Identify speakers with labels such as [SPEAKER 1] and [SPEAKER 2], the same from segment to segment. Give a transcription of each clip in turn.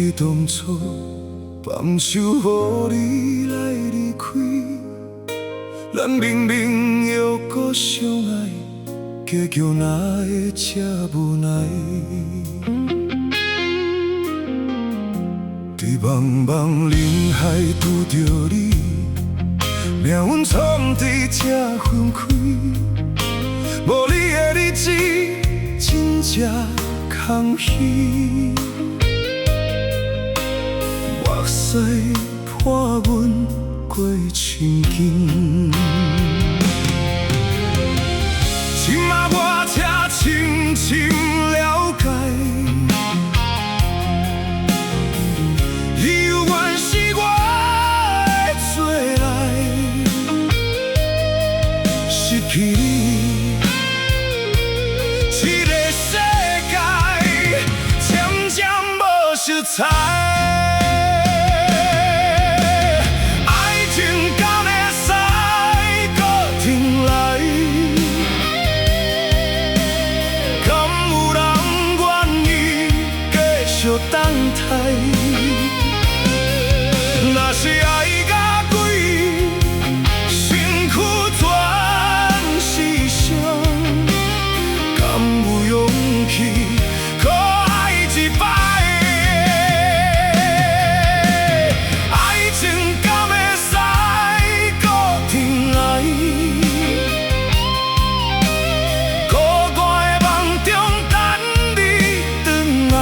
[SPEAKER 1] 记当初放手予你来离开，咱明明又搁相爱，结局哪会这无奈？在茫茫人海拄着你，命运创在这分开，无你的日子真正空虚。目屎破阮过深更，今仔我才深深了解，你有缘是我的最爱，失去你，这个世界渐渐无色彩。等待，若是爱甲鬼，身躯全是伤，敢有勇气可爱一摆？爱情敢会使搁重来？孤单的梦中等你回来。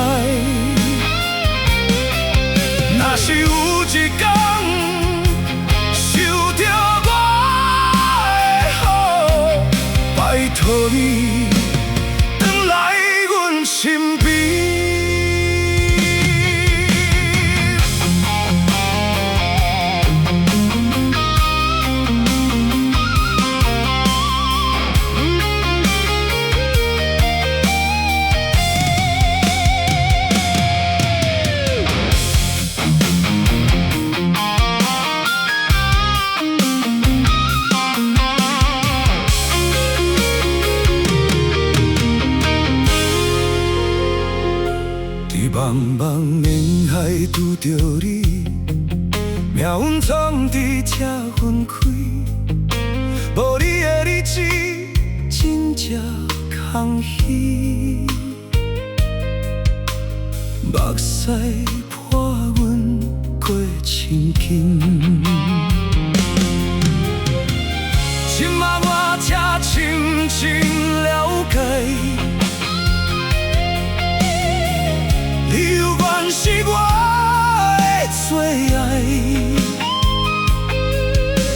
[SPEAKER 1] 若是有一天受着我的好，拜托你回来阮身边。茫茫人海拄着你，命运创在这分开，无你的日子真正空虚。目屎破阮过深更，今仔我才深深了解。你有缘是我的最爱，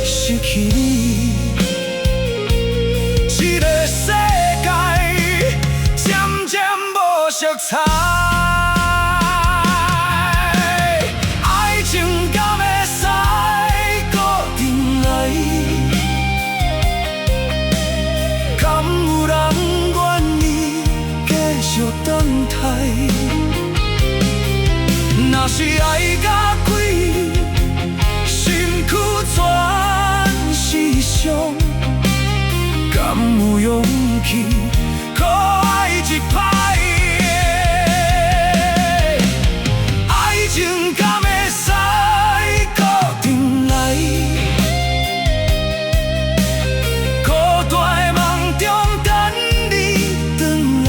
[SPEAKER 1] 失去你，这个世界渐渐无色彩。爱情敢会使搁重来？敢有人愿意继续等待？若是爱甲鬼，身躯全是伤，敢有勇气可爱一摆？爱情敢会使搁重来？孤单的梦中等你回来。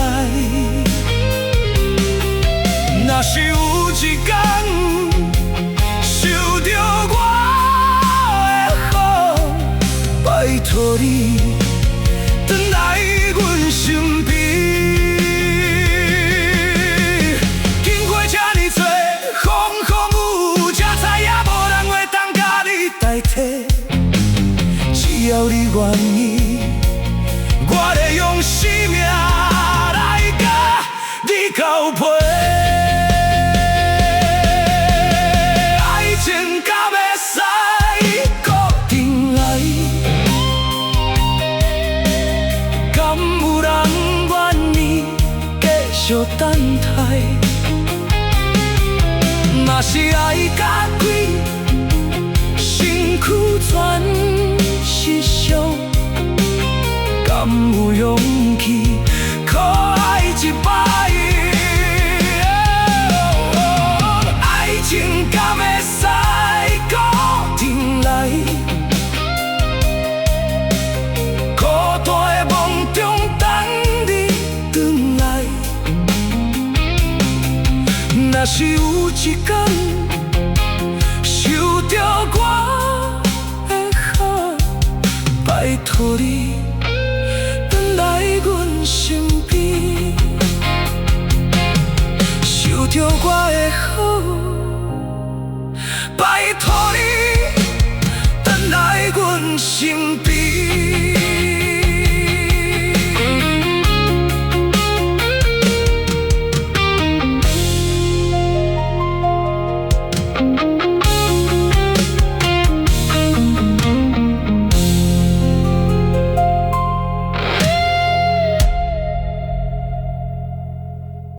[SPEAKER 1] 若是有一天受着我的好，拜托你回来阮身边。经过这呢多风风雨，才知影无人会当甲你代替。只要你愿意，我会用生命来甲你交配。就等待，若是爱甲鬼，身躯全是伤，敢有勇气可爱一摆？爱是有一天受着我的好，拜托你回来阮身边，受着我的好。